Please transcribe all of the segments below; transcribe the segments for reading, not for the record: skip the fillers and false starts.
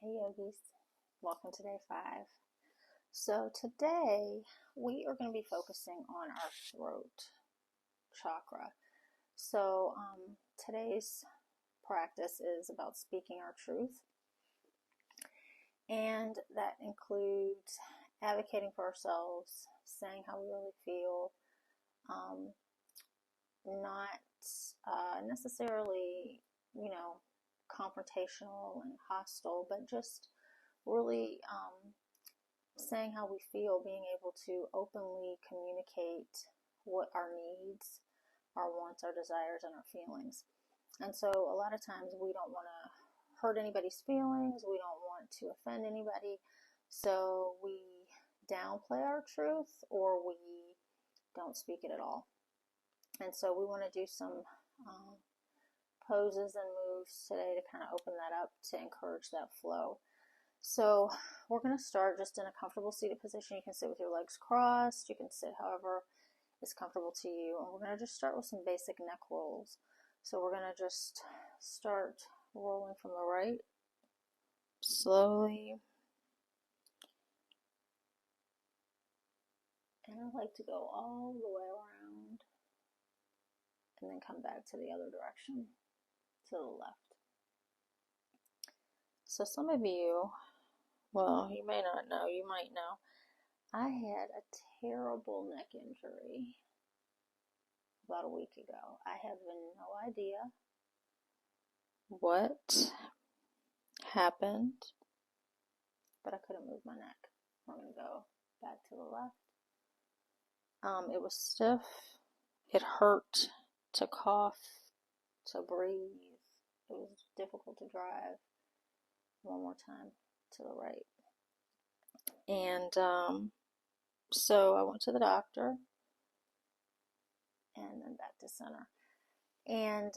Hey yogis, welcome to day 5. So today we are going to be focusing on our throat chakra. So today's practice is about speaking our truth, and that includes advocating for ourselves, saying how we really feel, not necessarily, confrontational and hostile, but just really saying how we feel, being able to openly communicate what our needs, our wants, our desires, and our feelings. And so a lot of times we don't want to hurt anybody's feelings, we don't want to offend anybody, so we downplay our truth or we don't speak it at all. And so we want to do some poses and moves today to kind of open that up to encourage that flow. So we're going to start just in a comfortable seated position. You can sit with your legs crossed. You can sit however is comfortable to you. And we're going to just start with some basic neck rolls. So we're going to just start rolling from the right, slowly. And I like to go all the way around and then come back to the other direction, to the left. So some of you, well, you may not know, you might know, I had a terrible neck injury about a week ago. I have no idea what happened, but I couldn't move my neck. We're going to go back to the left. It was stiff. It hurt to cough, to breathe. It was difficult to drive. One more time to the right. And so I went to the doctor and then back to center. And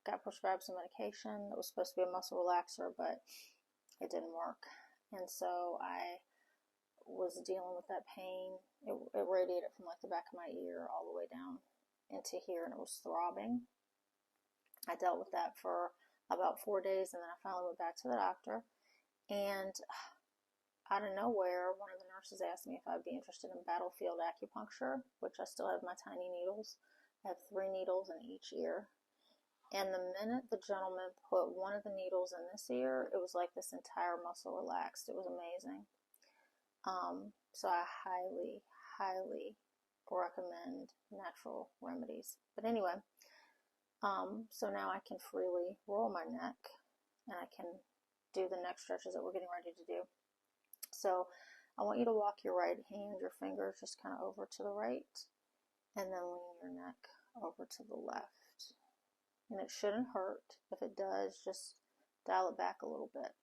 got prescribed some medication that was supposed to be a muscle relaxer, but it didn't work. And so I was dealing with that pain. It radiated from like the back of my ear all the way down into here, and it was throbbing. I dealt with that for about 4 days, and then I finally went back to the doctor. And out of nowhere, one of the nurses asked me if I'd be interested in battlefield acupuncture, which I still have my tiny needles. I have 3 needles in each ear. And the minute the gentleman put one of the needles in this ear, it was like this entire muscle relaxed. It was amazing. So I highly, highly recommend natural remedies. But anyway, so now I can freely roll my neck and I can do the neck stretches that we're getting ready to do. So I want you to walk your right hand, your fingers just kind of over to the right, and then lean your neck over to the left. And it shouldn't hurt. If it does, just dial it back a little bit.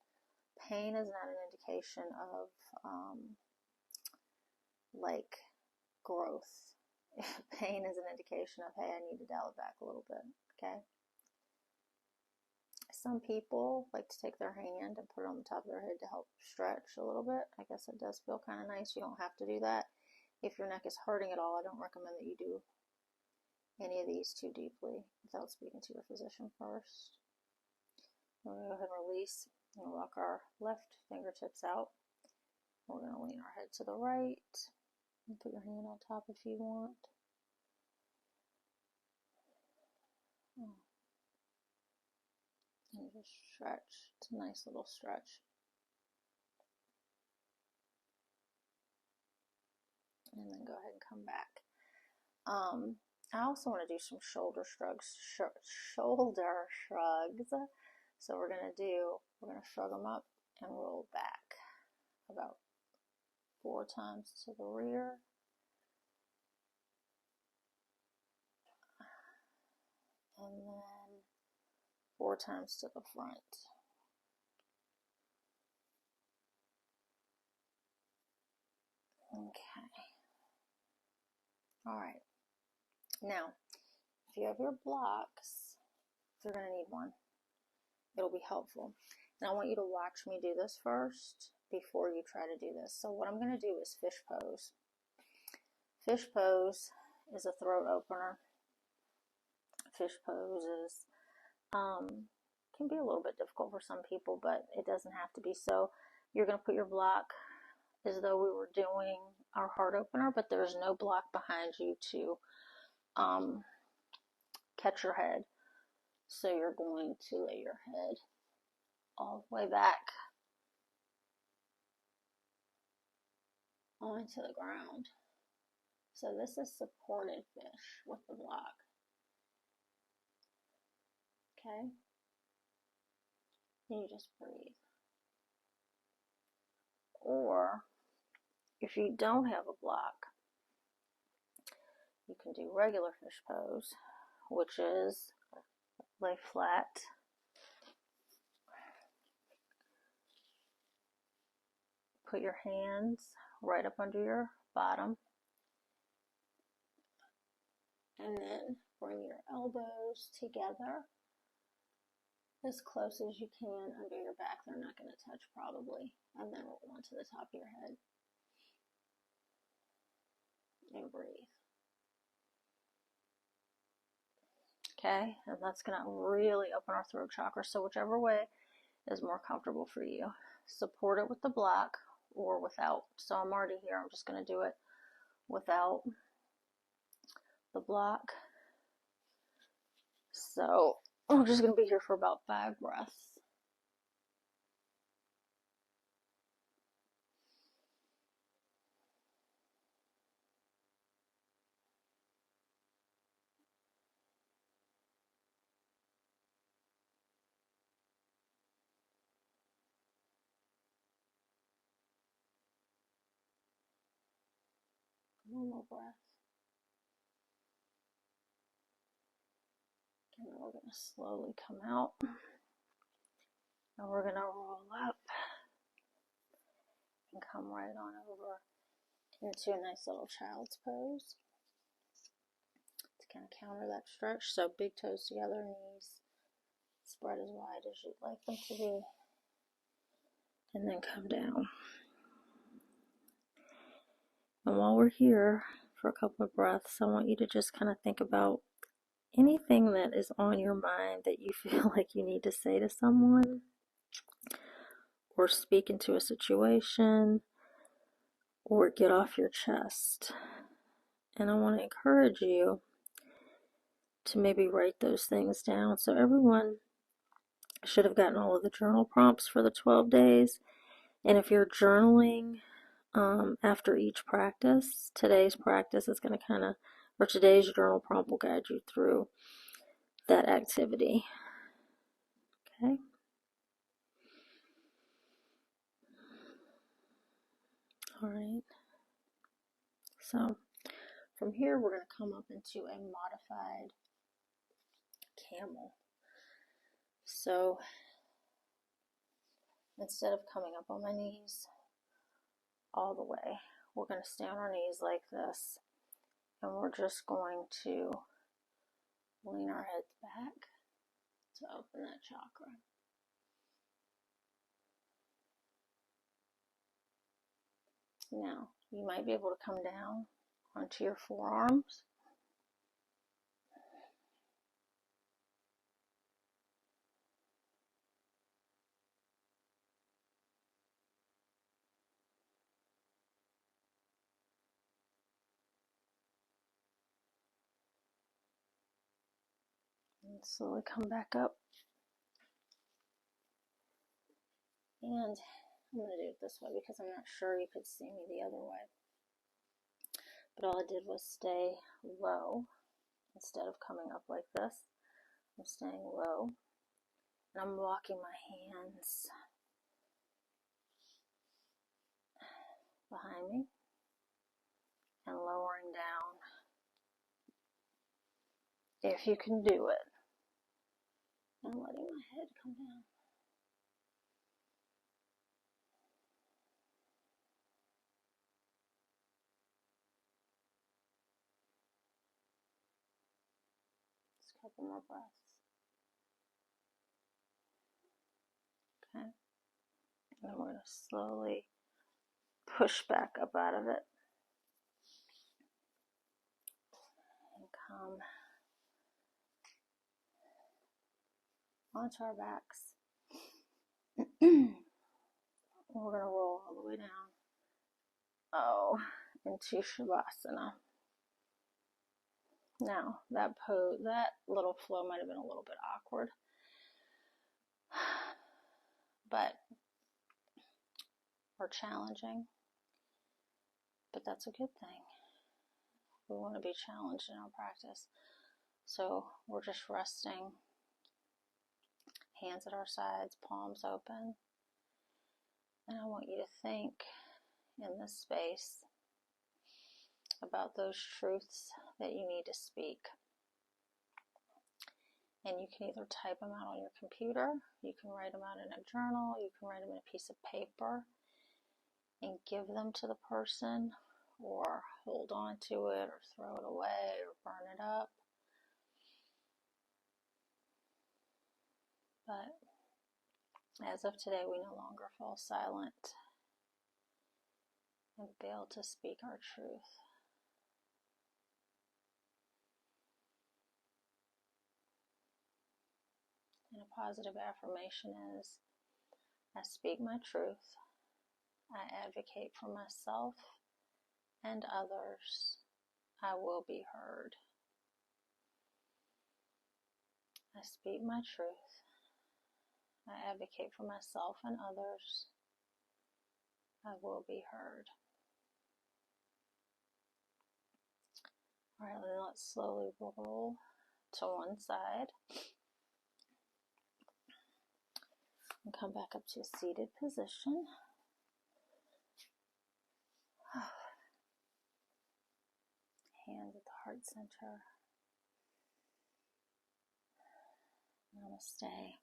Pain is not an indication of like growth. Pain is an indication of, hey, I need to dial it back a little bit, okay? Some people like to take their hand and put it on the top of their head to help stretch a little bit. I guess it does feel kind of nice. You don't have to do that. If your neck is hurting at all, I don't recommend that you do any of these too deeply without speaking to your physician first. We're going to go ahead and release and walk our left fingertips out. We're going to lean our head to the right and put your hand on top if you want. And just stretch. It's a nice little stretch. And then go ahead and come back. I also want to do some shoulder shrugs. So we're going to shrug them up and roll back about 4 times to the rear. And then 4 times to the front. Okay. All right. Now, if you have your blocks, you're going to need one. It'll be helpful. And I want you to watch me do this first before you try to do this. So what I'm going to do is fish pose. Fish pose is a throat opener. Fish pose is can be a little bit difficult for some people, but it doesn't have to be. So you're going to put your block as though we were doing our heart opener, but there's no block behind you to catch your head. So you're going to lay your head all the way back onto the ground. So this is supported fish with the block. Okay? And you just breathe. Or if you don't have a block, you can do regular fish pose, which is lay flat, put your hands right up under your bottom, and then bring your elbows together as close as you can under your back. They're not going to touch probably. And then roll onto the top of your head. And breathe. Okay, and that's going to really open our throat chakra. So whichever way is more comfortable for you. Support it with the block or without. So I'm already here. I'm just going to do it without the block. So I'm just going to be here for about 5 breaths. One more breath. And then we're going to slowly come out. And we're going to roll up and come right on over into a nice little child's pose to kind of counter that stretch. So big toes together, knees spread as wide as you'd like them to be. And then come down. And while we're here for a couple of breaths, I want you to just kind of think about anything that is on your mind that you feel like you need to say to someone or speak into a situation or get off your chest. And I want to encourage you to maybe write those things down. So everyone should have gotten all of the journal prompts for the 12 days. And if you're journaling after each practice, today's practice is going to today's journal prompt will guide you through that activity. Okay. All right. So from here, we're going to come up into a modified camel. So instead of coming up on my knees all the way, we're going to stay on our knees like this, and we're just going to lean our heads back to open that chakra. Now, you might be able to come down onto your forearms. And slowly come back up. And I'm going to do it this way because I'm not sure you could see me the other way. But all I did was stay low. Instead of coming up like this, I'm staying low. And I'm walking my hands behind me and lowering down. If you can do it. And letting my head come down. Just a couple more breaths. Okay. And then we're going to slowly push back up out of it. And come onto our backs. We're going to roll all the way down. Into Shavasana. Now, that little flow might have been a little bit awkward, but or challenging, but that's a good thing. We want to be challenged in our practice. So we're just resting, hands at our sides, palms open. And I want you to think in this space about those truths that you need to speak. And you can either type them out on your computer, you can write them out in a journal, you can write them in a piece of paper and give them to the person, or hold on to it, or throw it away, or burn it up. But as of today, we no longer fall silent and fail to speak our truth. And a positive affirmation is, I speak my truth, I advocate for myself and others, I will be heard. I speak my truth, I advocate for myself and others, I will be heard. Alright, then let's slowly roll to one side and come back up to a seated position. Hands at the heart center. Namaste.